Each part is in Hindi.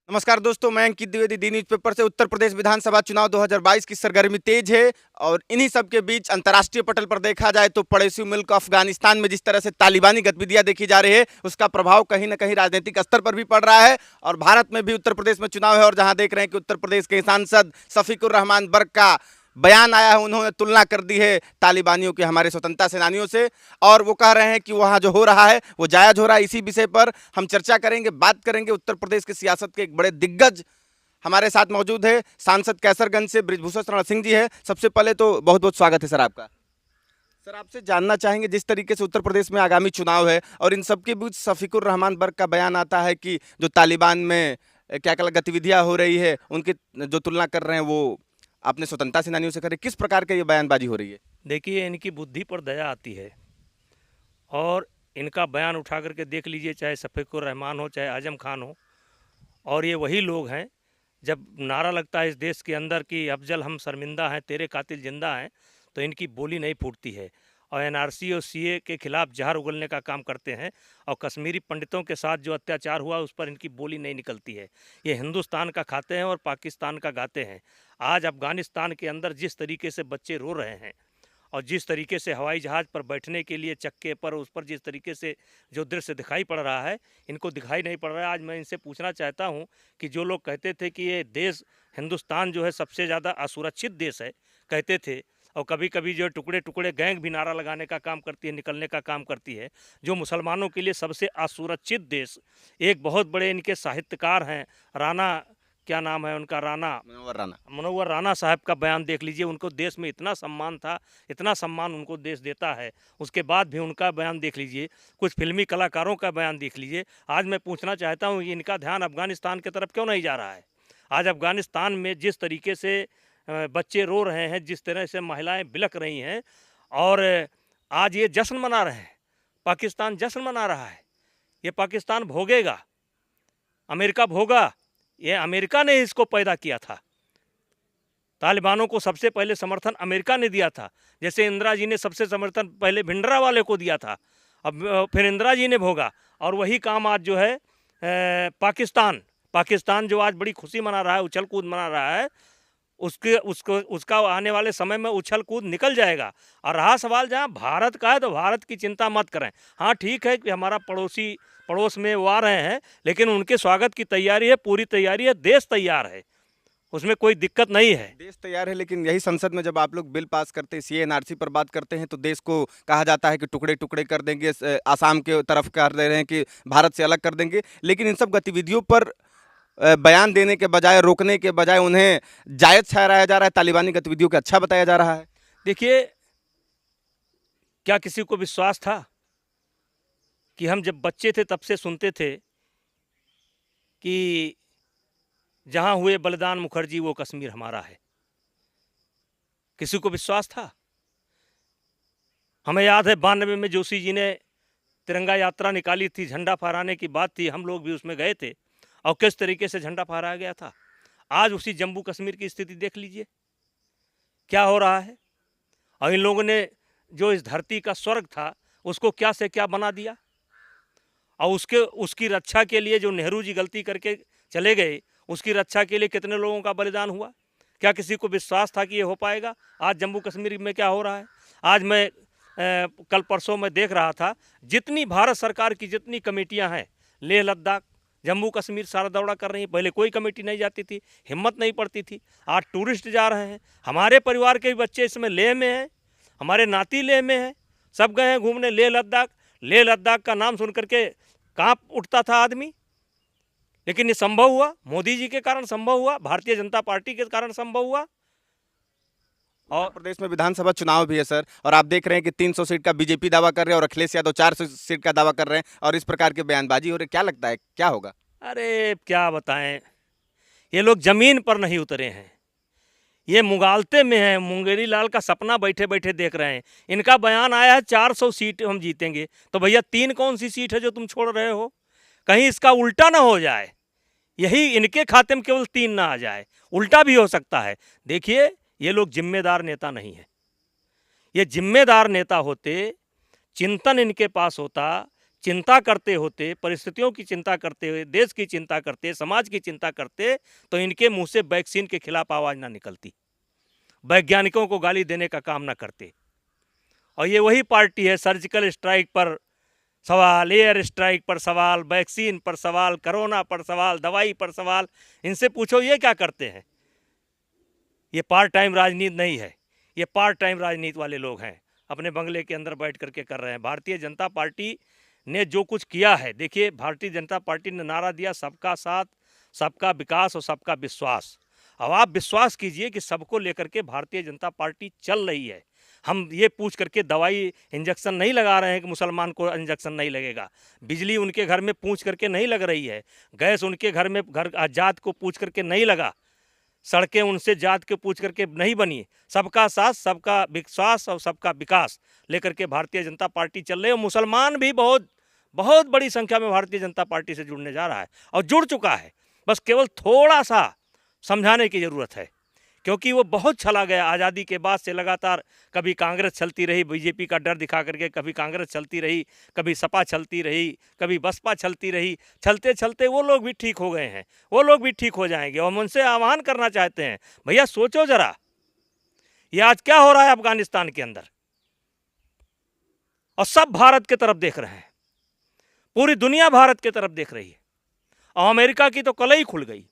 नमस्कार दोस्तों, मैं अंकित द्विवेदी दी न्यूज़पेपर से। उत्तर प्रदेश विधानसभा चुनाव 2022 की सरगर्मी तेज है और इन्हीं सब के बीच अंतर्राष्ट्रीय पटल पर देखा जाए तो पड़ोसी मुल्क अफगानिस्तान में जिस तरह से तालिबानी गतिविधियां देखी जा रही है, उसका प्रभाव कहीं ना कहीं राजनीतिक स्तर पर भी पड़ रहा है। और भारत में भी उत्तर प्रदेश में चुनाव है और जहां देख रहे हैं कि उत्तर प्रदेश के सांसद शफीकुर रहमान बर्क का बयान आया है। उन्होंने तुलना कर दी है तालिबानियों के हमारे स्वतंत्रता सेनानियों से और वो कह रहे हैं कि वहाँ जो हो रहा है वो जायज़ हो रहा है। इसी विषय पर हम चर्चा करेंगे, बात करेंगे। उत्तर प्रदेश की सियासत के एक बड़े दिग्गज हमारे साथ मौजूद है। सांसद कैसरगंज से बृजभूषण शरण सिंह जी है। सबसे पहले तो बहुत बहुत स्वागत है सर आपका। सर, आपसे जानना चाहेंगे, जिस तरीके से उत्तर प्रदेश में आगामी चुनाव है और इन सबके बीच शफीकुर रहमान बर्क का बयान आता है कि जो तालिबान में क्या क्या गतिविधियां हो रही है, उनकी जो तुलना कर रहे हैं वो अपने स्वतंत्रता सेनानियों से करें, किस प्रकार की ये बयानबाजी हो रही है? देखिए, इनकी बुद्धि पर दया आती है और इनका बयान उठा करके देख लीजिए, चाहे शफीकुर रहमान हो चाहे आजम खान हो। और ये वही लोग हैं, जब नारा लगता है इस देश के अंदर कि अफजल हम शर्मिंदा हैं, तेरे कातिल जिंदा हैं, तो इनकी बोली नहीं फूटती है और एनआरसी और सीए के खिलाफ जहर उगलने का काम करते हैं। और कश्मीरी पंडितों के साथ जो अत्याचार हुआ उस पर इनकी बोली नहीं निकलती है। ये हिंदुस्तान का खाते हैं और पाकिस्तान का गाते हैं। आज अफगानिस्तान के अंदर जिस तरीके से बच्चे रो रहे हैं और जिस तरीके से हवाई जहाज़ पर बैठने के लिए चक्के पर उस पर जिस तरीके से जो दृश्य दिखाई पड़ रहा है, इनको दिखाई नहीं पड़ रहा है। आज मैं इनसे पूछना चाहता हूं कि जो लोग कहते थे कि ये देश हिंदुस्तान जो है सबसे ज़्यादा असुरक्षित देश है, कहते थे, और कभी कभी जो टुकड़े टुकड़े गैंग भी नारा लगाने का काम करती है, निकलने का काम करती है, जो मुसलमानों के लिए सबसे असुरक्षित देश। एक बहुत बड़े इनके साहित्यकार हैं, राणा, क्या नाम है उनका, राणा मनोवर राणा साहब का बयान देख लीजिए। उनको देश में इतना सम्मान था, इतना सम्मान उनको देश देता है, उसके बाद भी उनका बयान देख लीजिए। कुछ फिल्मी कलाकारों का बयान देख लीजिए। आज मैं पूछना चाहता हूँ कि इनका ध्यान अफगानिस्तान की तरफ क्यों नहीं जा रहा है? आज अफगानिस्तान में जिस तरीके से बच्चे रो रहे हैं, जिस तरह से महिलाएं बिलख रही हैं, और आज ये जश्न मना रहे हैं, पाकिस्तान जश्न मना रहा है। ये पाकिस्तान भोगेगा, अमेरिका भोगा। ये अमेरिका ने इसको पैदा किया था। तालिबानों को सबसे पहले समर्थन अमेरिका ने दिया था। जैसे इंदिरा जी ने सबसे समर्थन पहले भिंडरावाले को दिया था, अब फिर इंदिरा जी ने भोगा। और वही काम आज जो है पाकिस्तान जो आज बड़ी खुशी मना रहा है, उछल कूद मना रहा है, उसका आने वाले समय में उछल कूद निकल जाएगा। और रहा सवाल जहाँ भारत का है, तो भारत की चिंता मत करें। हाँ, ठीक है कि हमारा पड़ोस में वो आ रहे हैं, लेकिन उनके स्वागत की तैयारी है, पूरी तैयारी है, देश तैयार है, उसमें कोई दिक्कत नहीं है। देश तैयार है, लेकिन यही संसद में जब आप लोग बिल पास करते हैं, सीएनआरसी पर बात करते हैं, तो देश को कहा जाता है कि टुकड़े टुकड़े कर देंगे, आसाम के तरफ कर दे रहे हैं कि भारत से अलग कर देंगे। लेकिन इन सब गतिविधियों पर बयान देने के बजाय, रोकने के बजाय उन्हें जायज़ ठहराया जा रहा है, तालिबानी गतिविधियों को अच्छा बताया जा रहा है। देखिए, क्या किसी को विश्वास था कि हम जब बच्चे थे तब से सुनते थे कि जहां हुए बलिदान मुखर्जी वो कश्मीर हमारा है? किसी को विश्वास था? हमें याद है 92 में जोशी जी ने तिरंगा यात्रा निकाली थी, झंडा फहराने की बात थी, हम लोग भी उसमें गए थे और किस तरीके से झंडा फहराया गया था। आज उसी जम्मू कश्मीर की स्थिति देख लीजिए, क्या हो रहा है। और इन लोगों ने जो इस धरती का स्वर्ग था उसको क्या से क्या बना दिया। और उसकी रक्षा के लिए जो नेहरू जी गलती करके चले गए, उसकी रक्षा के लिए कितने लोगों का बलिदान हुआ। क्या किसी को विश्वास था कि ये हो पाएगा? आज जम्मू कश्मीर में क्या हो रहा है। आज मैं कल परसों में देख रहा था, जितनी भारत सरकार की जितनी कमेटियां हैं, लेह लद्दाख, जम्मू कश्मीर सारा दौरा कर रही हैं। पहले कोई कमेटी नहीं जाती थी, हिम्मत नहीं पड़ती थी। आज टूरिस्ट जा रहे हैं। हमारे परिवार के भी बच्चे इसमें लेह में हैं, हमारे नाती लेह में हैं, सब गए हैं घूमने लेह लद्दाख। लेह लद्दाख का नाम सुन करके कांप उठता था आदमी, लेकिन ये संभव हुआ, मोदी जी के कारण संभव हुआ, भारतीय जनता पार्टी के कारण संभव हुआ। और प्रदेश में विधानसभा चुनाव भी है सर, और आप देख रहे हैं कि 300 सीट का बीजेपी दावा कर रहे हैं और अखिलेश यादव 400 सीट का दावा कर रहे हैं, और इस प्रकार की बयानबाजी हो रही है। क्या लगता है क्या होगा? अरे क्या बताएं, ये लोग जमीन पर नहीं उतरे हैं, ये मुगालते में हैं। मुंगेरी लाल का सपना बैठे बैठे देख रहे हैं। इनका बयान आया है 400 सीट हम जीतेंगे, तो भैया 3 कौन सी सीट है जो तुम छोड़ रहे हो? कहीं इसका उल्टा ना हो जाए, यही इनके खाते में केवल 3 ना आ जाए, उल्टा भी हो सकता है। देखिए, ये लोग जिम्मेदार नेता नहीं है। ये जिम्मेदार नेता होते, चिंतन इनके पास होता, चिंता करते होते, परिस्थितियों की चिंता करते हुए, देश की चिंता करते, समाज की चिंता करते, तो इनके मुंह से वैक्सीन के खिलाफ आवाज़ ना निकलती, वैज्ञानिकों को गाली देने का काम ना करते। और ये वही पार्टी है सर्जिकल स्ट्राइक पर सवाल, एयर स्ट्राइक पर सवाल, वैक्सीन पर सवाल, कोरोना पर सवाल, दवाई पर सवाल। इनसे पूछो ये क्या करते हैं। ये पार्ट टाइम राजनीति नहीं है, ये पार्ट टाइम राजनीति वाले लोग हैं, अपने बंगले के अंदर बैठ करके कर रहे हैं। भारतीय जनता पार्टी ने जो कुछ किया है, देखिए भारतीय जनता पार्टी ने नारा दिया सबका साथ, सबका विकास और सबका विश्वास। अब आप विश्वास कीजिए कि सबको लेकर के भारतीय जनता पार्टी चल रही है। हम ये पूछ करके दवाई इंजेक्शन नहीं लगा रहे हैं कि मुसलमान को इंजेक्शन नहीं लगेगा, बिजली उनके घर में पूछ करके नहीं लग रही है, गैस उनके घर में घर जात को पूछ करके नहीं लगा, सड़कें उनसे जात के पूछ करके नहीं बनी। सबका साथ, सबका विश्वास और सबका विकास लेकर के भारतीय जनता पार्टी चल रही है। और मुसलमान भी बहुत बहुत बड़ी संख्या में भारतीय जनता पार्टी से जुड़ने जा रहा है और जुड़ चुका है। बस केवल थोड़ा सा समझाने की ज़रूरत है, क्योंकि वो बहुत चला गया। आज़ादी के बाद से लगातार कभी कांग्रेस चलती रही, बीजेपी का डर दिखा करके, कभी कांग्रेस चलती रही, कभी सपा चलती रही, कभी बसपा चलती रही। चलते चलते वो लोग भी ठीक हो गए हैं, वो लोग भी ठीक हो जाएंगे। और हम उनसे आह्वान करना चाहते हैं, भैया सोचो ज़रा, ये आज क्या हो रहा है अफगानिस्तान के अंदर, और सब भारत की तरफ देख रहे हैं, पूरी दुनिया भारत की तरफ देख रही है। और अमेरिका की तो कलई खुल गई,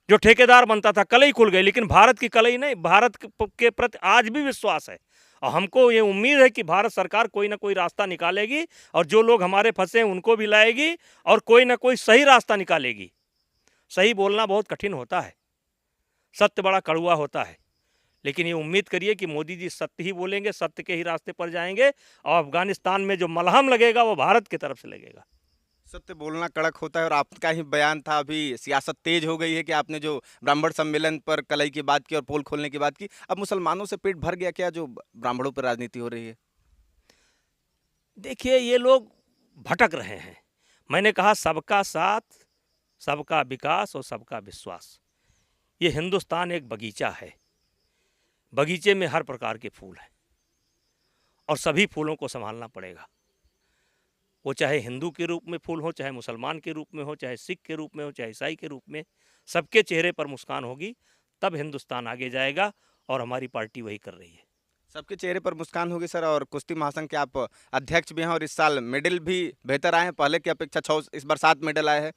जो ठेकेदार बनता था कलई खुल गई, लेकिन भारत की कलई नहीं। भारत के प्रति आज भी विश्वास है और हमको ये उम्मीद है कि भारत सरकार कोई ना कोई रास्ता निकालेगी और जो लोग हमारे फंसे हैं उनको भी लाएगी और कोई ना कोई सही रास्ता निकालेगी। सही बोलना बहुत कठिन होता है, सत्य बड़ा कड़वा होता है, लेकिन ये उम्मीद करिए कि मोदी जी सत्य ही बोलेंगे, सत्य के ही रास्ते पर जाएंगे और अफगानिस्तान में जो मलहम लगेगा वो भारत की तरफ से लगेगा। सत्य बोलना कड़क होता है और आपका ही बयान था, अभी सियासत तेज हो गई है कि आपने जो ब्राह्मण सम्मेलन पर कलई की बात की और पोल खोलने की बात की, अब मुसलमानों से पेट भर गया क्या जो ब्राह्मणों पर राजनीति हो रही है? देखिए ये लोग भटक रहे हैं। मैंने कहा सबका साथ, सबका विकास और सबका विश्वास। ये हिंदुस्तान एक बगीचा है, बगीचे में हर प्रकार के फूल हैं और सभी फूलों को संभालना पड़ेगा। वो चाहे हिंदू के रूप में फूल हो, चाहे मुसलमान के रूप में हो, चाहे सिख के रूप में हो, चाहे ईसाई के रूप में, सबके चेहरे पर मुस्कान होगी तब हिंदुस्तान आगे जाएगा और हमारी पार्टी वही कर रही है। सबके चेहरे पर मुस्कान होगी सर। और कुश्ती महासंघ के आप अध्यक्ष भी हैं और इस साल मेडल भी बेहतर आए हैं, पहले की अपेक्षा 6 इस बार 7 मेडल आए हैं।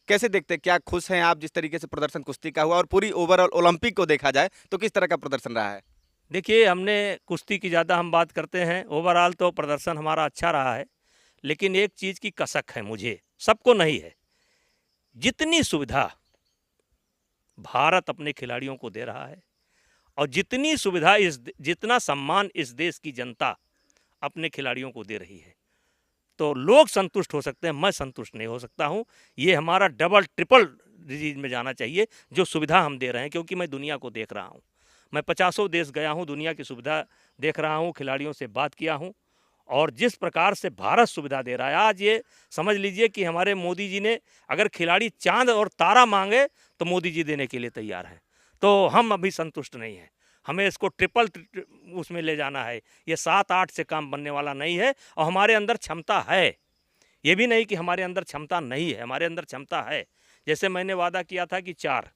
कैसे देखते हैं, क्या खुश हैं आप जिस तरीके से प्रदर्शन कुश्ती का हुआ? और पूरी ओवरऑल ओलंपिक को देखा जाए तो किस तरह का प्रदर्शन रहा है? देखिए हमने कुश्ती की ज़्यादा हम बात करते हैं, ओवरऑल तो प्रदर्शन हमारा अच्छा रहा है, लेकिन एक चीज़ की कसक है मुझे, सबको नहीं है। जितनी सुविधा भारत अपने खिलाड़ियों को दे रहा है और जितनी सुविधा जितना सम्मान इस देश की जनता अपने खिलाड़ियों को दे रही है, तो लोग संतुष्ट हो सकते हैं, मैं संतुष्ट नहीं हो सकता हूं। ये हमारा डबल ट्रिपल डिजीज में जाना चाहिए जो सुविधा हम दे रहे हैं, क्योंकि मैं दुनिया को देख रहा हूं। मैं 50 देश गया हूं, दुनिया की सुविधा देख रहा हूं, खिलाड़ियों से बात किया हूं और जिस प्रकार से भारत सुविधा दे रहा है, आज ये समझ लीजिए कि हमारे मोदी जी ने अगर खिलाड़ी चांद और तारा मांगे तो मोदी जी देने के लिए तैयार हैं। तो हम अभी संतुष्ट नहीं हैं, हमें इसको ट्रिपल उसमें ले जाना है। ये 7-8 से काम बनने वाला नहीं है और हमारे अंदर क्षमता है, ये भी नहीं कि हमारे अंदर क्षमता नहीं है, हमारे अंदर क्षमता है। जैसे मैंने वादा किया था कि 4,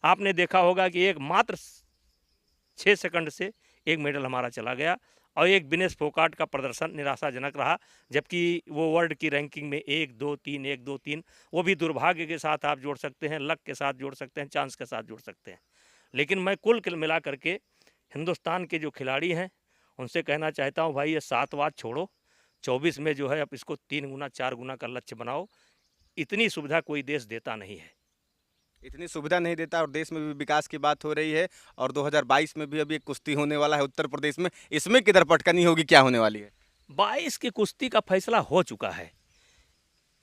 आपने देखा होगा कि एक मात्र 6 सेकंड से 1 मेडल हमारा चला गया और एक विनेश फोगाट का प्रदर्शन निराशाजनक रहा, जबकि वो वर्ल्ड की रैंकिंग में 1, 2, 3, 1, 2, 3, वो भी दुर्भाग्य के साथ आप जोड़ सकते हैं, लक के साथ जोड़ सकते हैं, चांस के साथ जोड़ सकते हैं। लेकिन मैं कुल मिला करके हिंदुस्तान के जो खिलाड़ी हैं उनसे कहना चाहता हूं, भाई ये 7 बात छोड़ो, 24 में जो है अब इसको 3 गुना 4 गुना का लक्ष्य बनाओ। इतनी सुविधा कोई देश देता नहीं है, इतनी सुविधा नहीं देता और देश में भी विकास की बात हो रही है। और 2022 में भी अभी एक कुश्ती होने वाला है उत्तर प्रदेश में, इसमें किधर पटकनी होगी, क्या होने वाली है? 22 की कुश्ती का फैसला हो चुका है,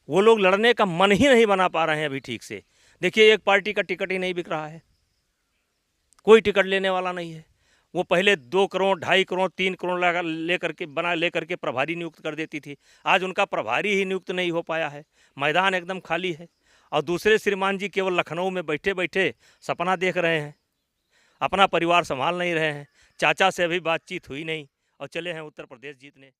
वो लोग लड़ने का मन ही नहीं बना पा रहे हैं अभी ठीक से। देखिए एक पार्टी का टिकट ही नहीं बिक रहा है, कोई टिकट लेने वाला नहीं है। वो पहले 2 करोड़ 2.5 करोड़ 3 करोड़ लेकर के प्रभारी नियुक्त कर देती थी, आज उनका प्रभारी ही नियुक्त नहीं हो पाया है, मैदान एकदम खाली है। और दूसरे श्रीमान जी केवल लखनऊ में बैठे बैठे सपना देख रहे हैं, अपना परिवार संभाल नहीं रहे हैं। चाचा से अभी बातचीत हुई नहीं और चले हैं उत्तर प्रदेश जीतने।